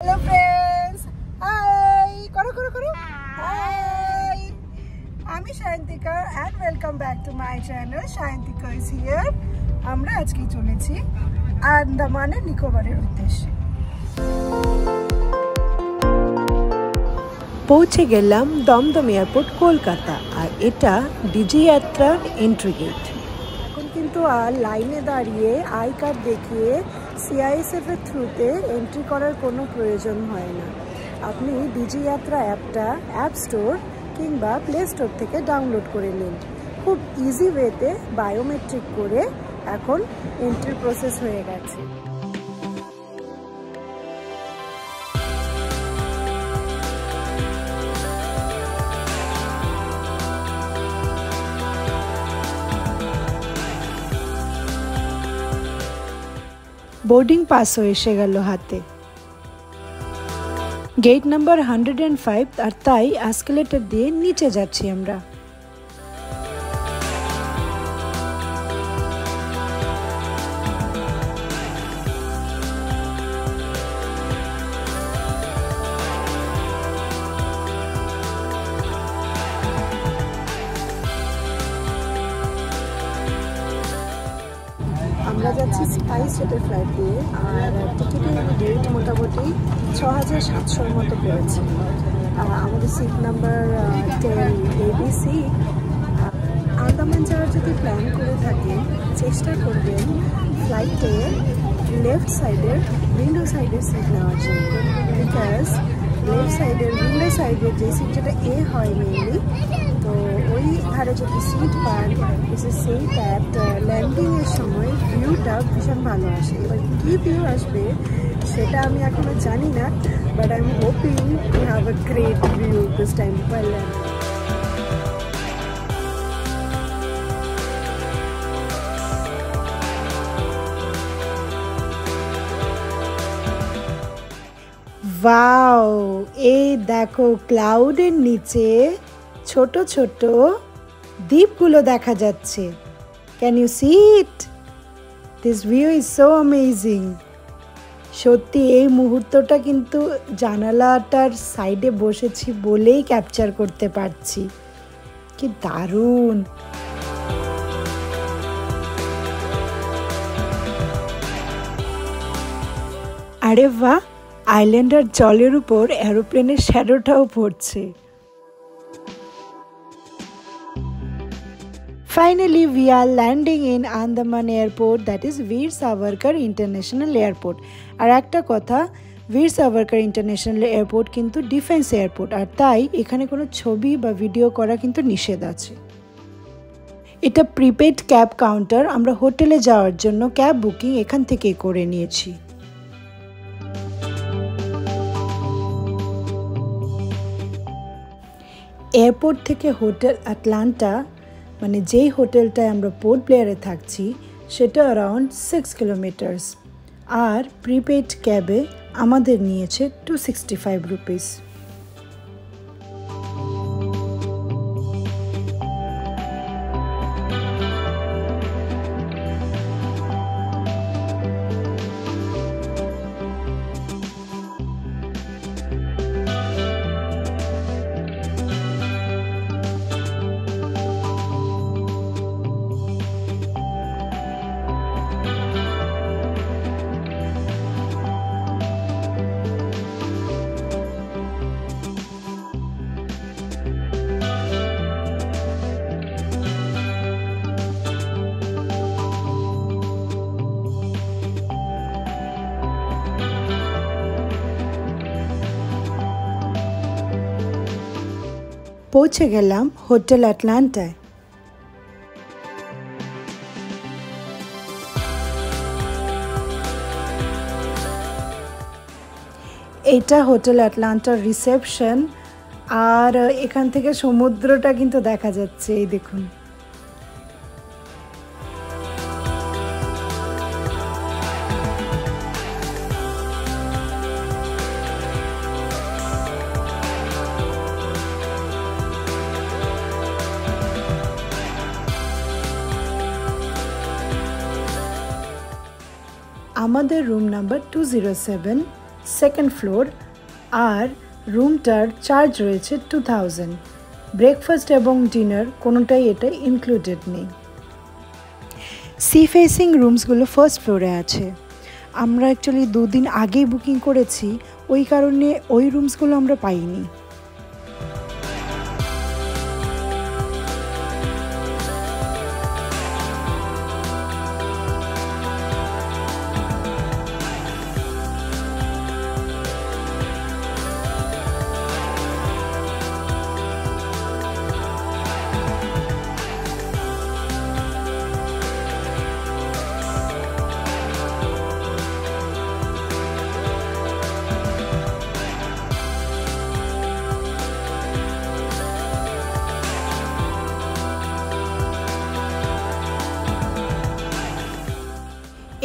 Hello friends, hi, karo. Hi, I'm Shayantika and welcome back to my channel. Shayantika is here. আমরা আজকে চলেছি আন্দামানের নিকোবরের উদ্দেশ্যে। পৌঁছে গেলাম দমদম এয়ারপোর্ট কলকাতা, আর এটা ডিজি যাত্রার এন্ট্রি গেট। এখন কিন্তু আর লাইনে দাঁড়িয়ে আই কার্ড দেখিয়ে CISF এর থ্রুতে এন্ট্রি করার কোনো প্রয়োজন হয় না। আপনি ডিজি যাত্রা অ্যাপটা অ্যাপ স্টোর কিংবা প্লে স্টোর থেকে ডাউনলোড করে নিন। খুব ইজি ওয়েতে বায়োমেট্রিক করে এখন এন্ট্রি প্রসেস হয়ে গেছে। বোর্ডিং পাসও এসে গেল হাতে। গেট নাম্বার 105, আর তাই এসকেলেটর দিয়ে নিচে যাচ্ছি আমরা। আমরা যাচ্ছি স্পাইস জেটের ফ্লাইট দিয়ে, আর টিকিটের রেট মোটামুটি 6700-র মতো পড়েছে। আমাদের সিট নাম্বার 10 ABC। আন্দামান যাওয়ার যদি প্ল্যান করে থাকেন, চেষ্টা করবেন ফ্লাইটে লেফট সাইডের উইন্ডো সাইডের সিট নেওয়ার জন্য, বিকজ লেফট সাইডের উইন্ডো সাইডের যে সিট যেটা হয় মেনলি, তো ওই ধারে যদি সিট পান, সেই দ্যাট ল্যান্ডিংয়ের সময় ভিউটা ভীষণ ভালো আসে। এবার কী ভিউ আসবে সেটা আমি এখনও জানি না, but I am hoping to have a great view this time by landing. Wow, এই দেখো ক্লাউডের নিচে ছোট ছোট দ্বীপগুলো দেখা যাচ্ছে। Can you see it? This view is so amazing. সত্যি এই মুহূর্তটা কিন্তু জানালাটার সাইডে বসেছি বলেই ক্যাপচার করতে পারছি। কি দারুণ! আরে বাহ, আইল্যান্ডের জলের উপর এরোপ্লেনের শ্যাডোটাও পড়ছে। Finally, we are landing in Andaman Airport, that is Veer Savarkar International Airport. আর একটা কথা, Veer Savarkar International Airport কিন্তু ডিফেন্স এয়ারপোর্ট, আর তাই এখানে কোনো ছবি বা ভিডিও করা কিন্তু নিষেধ আছে। এটা প্রিপেড ক্যাব কাউন্টার। আমরা হোটেলে যাওয়ার জন্য ক্যাব বুকিং এখান থেকেই করে নিয়েছি। এয়ারপোর্ট থেকে হোটেল আটলান্টা, মানে যেই হোটেলটায় আমরা পোর্ট ব্লেয়ারে থাকছি, সেটা অ্যারাউন্ড 6 কিলোমিটার্স, আর প্রিপেড ক্যাবে আমাদের নিয়েছে 265 রুপিস। পৌঁছে গেলাম হোটেল আটলান্টায়। এটা হোটেল আটলান্টার রিসেপশন, আর এখান থেকে সমুদ্রটা কিন্তু দেখা যাচ্ছে। এই দেখুন, আমাদের রুম নাম্বার 207, সেকেন্ড ফ্লোর, আর রুমটার চার্জ রয়েছে 2000। ব্রেকফাস্ট এবং ডিনার কোনোটাই এটা ইনক্লুডেড নেই। সি ফেসিং রুমসগুলো ফার্স্ট ফ্লোরে আছে। আমরা অ্যাকচুয়ালি 2 দিন আগেই বুকিং করেছি, ওই কারণে ওই রুমসগুলো আমরা পাইনি।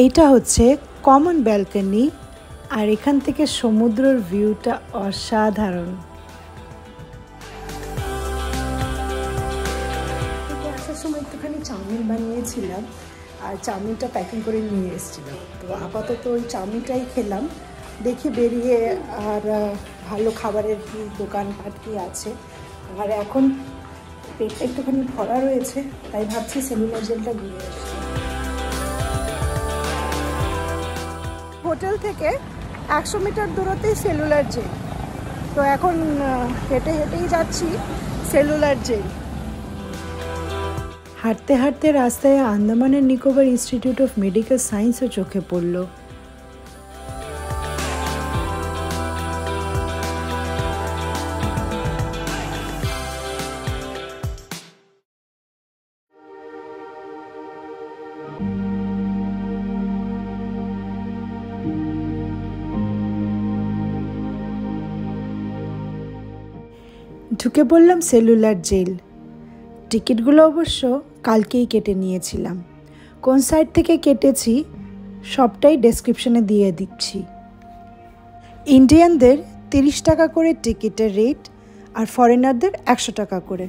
এইটা হচ্ছে কমন ব্যালকনি, আর এখান থেকে সমুদ্রের ভিউটা অসাধারণ। আসার সময় একটুখানি চাউমিন বানিয়েছিলাম, আর চাউমিনটা প্যাকিং করে নিয়ে এসেছিলাম। তো আপাতত ওই চাউমিনটাই খেলাম, দেখি বেরিয়ে আর ভালো খাবারের কি দোকানপাট কি আছে। আর এখন পেটটা একটুখানি ভরা রয়েছে, তাই ভাবছি সেলুলার জেলটা নিয়ে এসেছি। হোটেল থেকে 100 মিটার দূরতেই সেলুলার জেল। তো এখন হেঁটে হেঁটেই যাচ্ছি সেলুলার জেল। হাঁটতে হাঁটতে রাস্তায় আন্দামানের নিকোবর ইনস্টিটিউট অফ মেডিকেল সায়েন্সও চোখে পড়ল। ঢুকে পড়লাম সেলুলার জেল। টিকিটগুলো অবশ্য কালকেই কেটে নিয়েছিলাম। কোন সাইট থেকে কেটেছি সবটাই ডেসক্রিপশনে দিয়ে দিচ্ছি। ইন্ডিয়ানদের 30 টাকা করে টিকিটের রেট, আর ফরেনারদের 100 টাকা করে।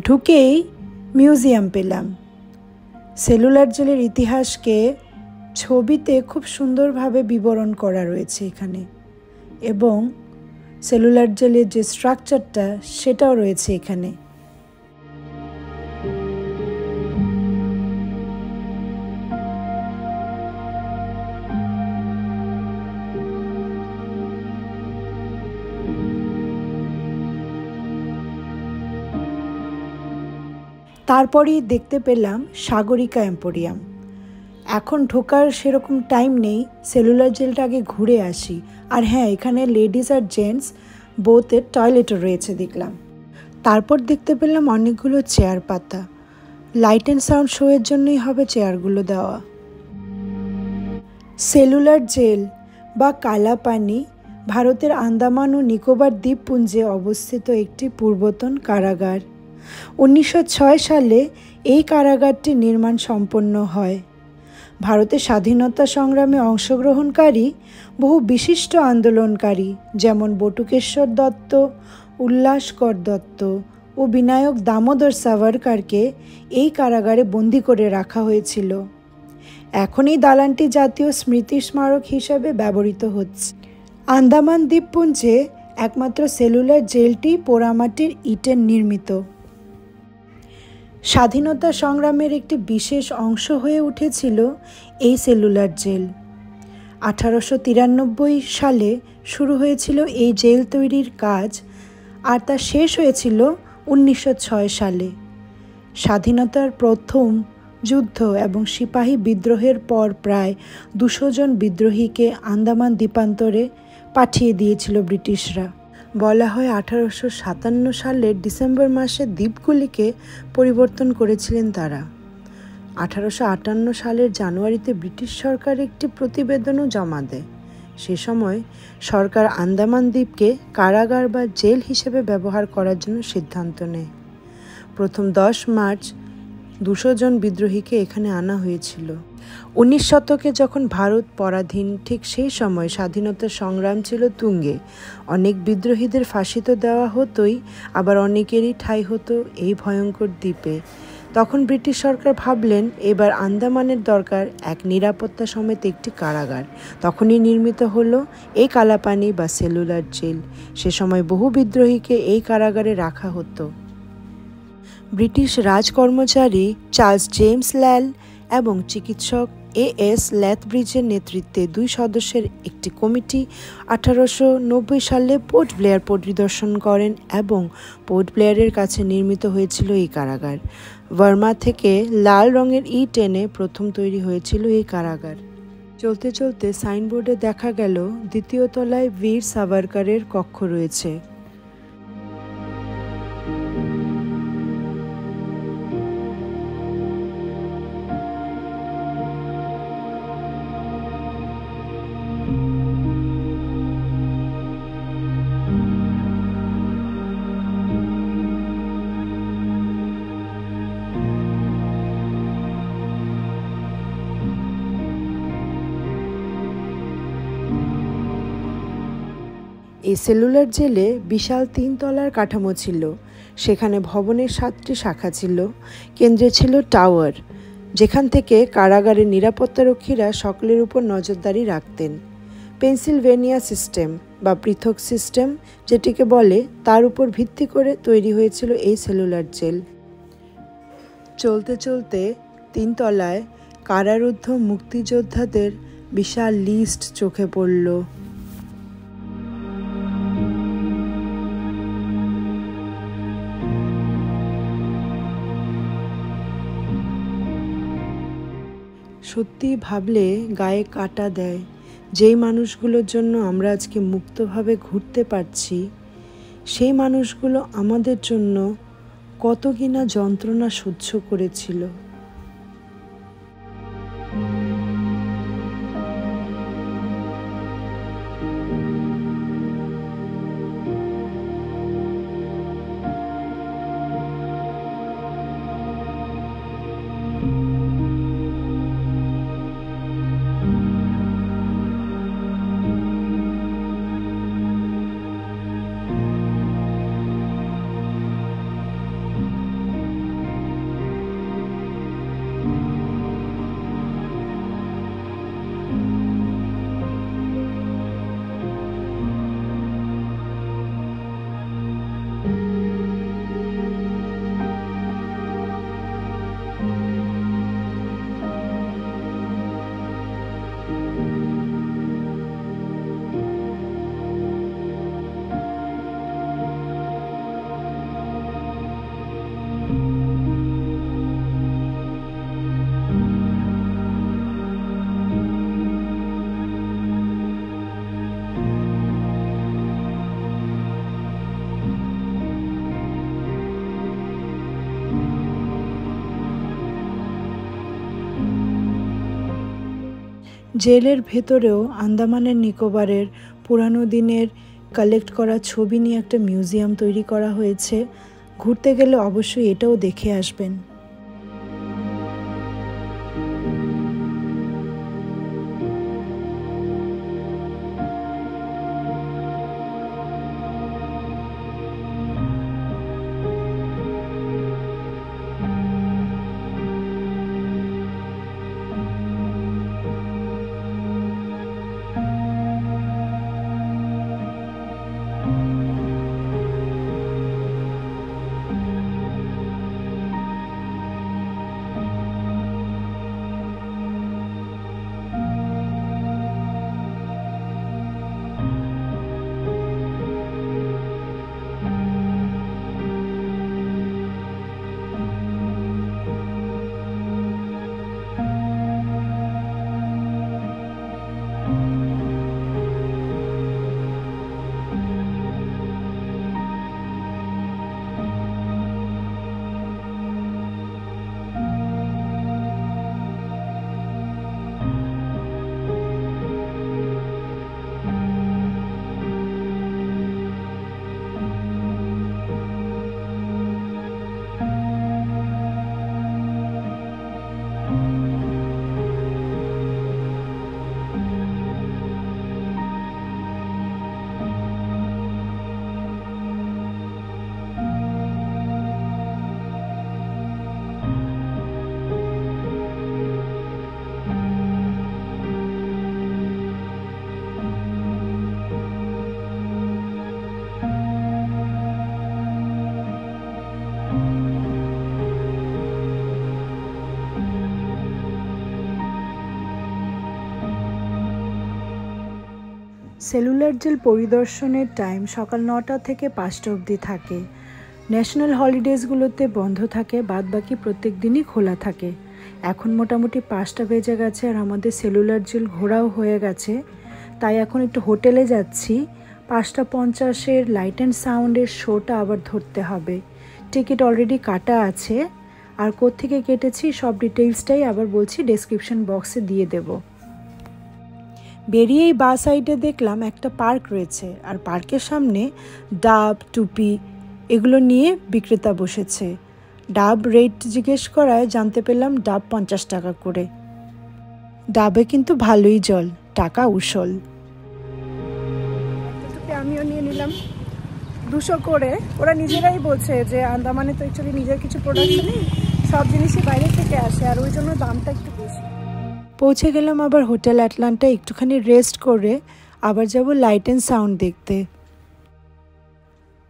ঢুকেই মিউজিয়াম পেলাম। সেলুলার জেলের ইতিহাসকে ছবিতে খুব সুন্দরভাবে বিবরণ করা রয়েছে এখানে, এবং সেলুলার জেলের যে স্ট্রাকচারটা সেটাও রয়েছে এখানে। তারপরেই দেখতে পেলাম সাগরিকা এম্পোরিয়াম। এখন ঢোকার সেরকম টাইম নেই, সেলুলার জেলটা আগে ঘুরে আসি। আর হ্যাঁ, এখানে লেডিস আর জেন্টস বোথের টয়লেটও রয়েছে দেখলাম। তারপর দেখতে পেলাম অনেকগুলো চেয়ার পাতা। লাইট অ্যান্ড সাউন্ড শোয়ের জন্যই হবে চেয়ারগুলো দেওয়া। সেলুলার জেল বা কালাপানি ভারতের আন্দামান ও নিকোবর দ্বীপপুঞ্জে অবস্থিত একটি পূর্বতন কারাগার। 1906 সালে এই কারাগারটি নির্মাণ সম্পন্ন হয়। ভারতের স্বাধীনতা সংগ্রামে অংশগ্রহণকারী বহু বিশিষ্ট আন্দোলনকারী যেমন বটুকেশ্বর দত্ত, উল্লাসকর দত্ত ও বিনায়ক দামোদর সাভারকরকে এই কারাগারে বন্দী করে রাখা হয়েছিল। এখন এই দালানটি জাতীয় স্মৃতি স্মারক হিসাবে ব্যবহৃত হচ্ছে। আন্দামান দ্বীপপুঞ্জে একমাত্র সেলুলার জেলটি পোড়ামাটির ইটের নির্মিত। স্বাধীনতা সংগ্রামের একটি বিশেষ অংশ হয়ে উঠেছিল এই সেলুলার জেল। 1893 সালে শুরু হয়েছিল এই জেল তৈরির কাজ, আর তা শেষ হয়েছিল 1906 সালে। স্বাধীনতার প্রথম যুদ্ধ এবং সিপাহী বিদ্রোহের পর প্রায় 200 জন বিদ্রোহীকে আন্দামান দ্বীপান্তরে পাঠিয়ে দিয়েছিল ব্রিটিশরা। বলা হয় 1857 সালের ডিসেম্বর মাসে দ্বীপগুলিকে পরিবর্তন করেছিলেন তারা। 1858 সালের জানুয়ারিতে ব্রিটিশ সরকার একটি প্রতিবেদনও জমা দেয়। সে সময় সরকার আন্দামান দ্বীপকে কারাগার বা জেল হিসেবে ব্যবহার করার জন্য সিদ্ধান্ত নেয়। প্রথম 10 মার্চ 200 জন বিদ্রোহীকে এখানে আনা হয়েছিল। 19 শতকে যখন ভারত পরাধীন, ঠিক সেই সময় স্বাধীনতা সংগ্রাম ছিল তুঙ্গে। অনেক বিদ্রোহীদের ফাঁসি তো দেওয়া হতোই, আবার অনেকেরই ঠাঁই হতো এই ভয়ঙ্কর দ্বীপে। তখন ব্রিটিশ সরকার ভাবলেন এবার আন্দামানের দরকার এক নিরাপত্তা সমেত একটি কারাগার। তখনই নির্মিত হলো এই কালাপানি বা সেলুলার জেল। সে সময় বহু বিদ্রোহীকে এই কারাগারে রাখা হতো। ব্রিটিশ রাজকর্মচারী চার্লস জেমস ল্যাল এবং চিকিৎসক এএস ল্যাথব্রিজের নেতৃত্বে 2 সদস্যের একটি কমিটি 1890 সালে পোর্ট ব্লেয়ার পরিদর্শন করেন এবং পোর্ট ব্লেয়ারের কাছে নির্মিত হয়েছিল এই কারাগার। বার্মা থেকে লাল রঙের ইট এনে প্রথম তৈরি হয়েছিল এই কারাগার। চলতে চলতে সাইনবোর্ডে দেখা গেল 2য় তলায় বীর সাভারকরের কক্ষ রয়েছে। এই সেলুলার জেলে বিশাল 3 তলার কাঠামো ছিল। সেখানে ভবনের 7টি শাখা ছিল। কেন্দ্রে ছিল টাওয়ার, যেখান থেকে কারাগারের নিরাপত্তারক্ষীরা সকলের উপর নজরদারি রাখতেন। পেনসিলভেনিয়া সিস্টেম বা পৃথক সিস্টেম যেটিকে বলে, তার উপর ভিত্তি করে তৈরি হয়েছিল এই সেলুলার জেল। চলতে চলতে 3 তলায় কারারুদ্ধ মুক্তিযোদ্ধাদের বিশাল লিস্ট চোখে পড়ল। সত্যি ভাবলে গায়ে কাঁটা দেয়। যেই মানুষগুলোর জন্য আমরা আজকে মুক্তভাবে ঘুরতে পারছি, সেই মানুষগুলো আমাদের জন্য কত কিনা যন্ত্রণা সহ্য করেছিল। জেলের ভেতরেও আন্দামানের নিকোবরের পুরানো দিনের কালেক্ট করা ছবি নিয়ে একটা মিউজিয়াম তৈরি করা হয়েছে। ঘুরতে গেলে অবশ্যই এটাও দেখে আসবেন। সেলুলার জেল পরিদর্শনের টাইম সকাল 9টা থেকে 5টা অবধি থাকে। ন্যাশনাল হলিডেজগুলোতে বন্ধ থাকে, বাদবাকি প্রত্যেক দিনই খোলা থাকে। এখন মোটামুটি 5টা বেজে গেছে আর আমাদের সেলুলার জেল ঘোরাও হয়ে গেছে, তাই এখন একটু হোটেলে যাচ্ছি। 5:50 লাইট অ্যান্ড সাউন্ডের শোটা আবার ধরতে হবে। টিকিট অলরেডি কাটা আছে, আর কোত্থেকে কেটেছি সব ডিটেলসটাই আবার বলছি ডেসক্রিপশন বক্সে দিয়ে দেব। বেরিয়েই বা সাইডে দেখলাম একটা পার্ক রয়েছে, আর পার্কের সামনে ডাব, টুপি এগুলো নিয়ে বিক্রেতা বসেছে। ডাব রেট জিজ্ঞেস করায় জানতে পেলাম ডাব 50 টাকা করে। ডাবে কিন্তু ভালোই জল, টাকা উসল। টুপি আমিও নিয়ে নিলাম 200 করে। ওরা নিজেরাই বলছে যে আন্দামানে তো অ্যাকচুয়ালি নিজের কিছু প্রোডাকশন নেই, সব জিনিসই বাইরে থেকে আসে, আর ওই জন্য দামটা একটু বেশি। পৌঁছে গেলাম আবার হোটেল অ্যাটলান্টা, একটুখানি রেস্ট করে আবার যাব লাইট অ্যান্ড সাউন্ড দেখতে।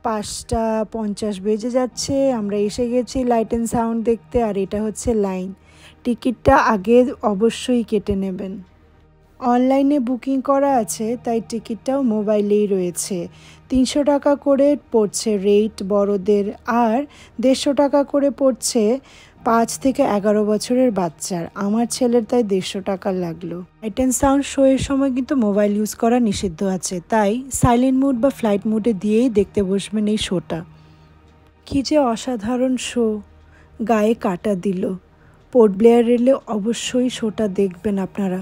5:50 বেজে যাচ্ছে, আমরা এসে গেছি লাইট অ্যান্ড সাউন্ড দেখতে। আর এটা হচ্ছে লাইন। টিকিটটা আগে অবশ্যই কেটে নেবেন। অনলাইনে বুকিং করা আছে, তাই টিকিটটাও মোবাইলেই রয়েছে। 300 টাকা করে পড়ছে রেট বড়দের, আর 150 টাকা করে পড়ছে 5 থেকে 11 বছরের বাচ্চার। আমার ছেলের তাই 150 টাকা লাগলো। লাইট অ্যান্ড সাউন্ড শো এর সময় কিন্তু মোবাইল ইউজ করা নিষিদ্ধ আছে, তাই সাইলেন্ট মুড বা ফ্লাইট মুডে দিয়েই দেখতে বসবেন এই শোটা। কী যে অসাধারণ শো, গায়ে কাটা দিল। পোর্ট ব্লেয়ার এলে অবশ্যই শোটা দেখবেন আপনারা।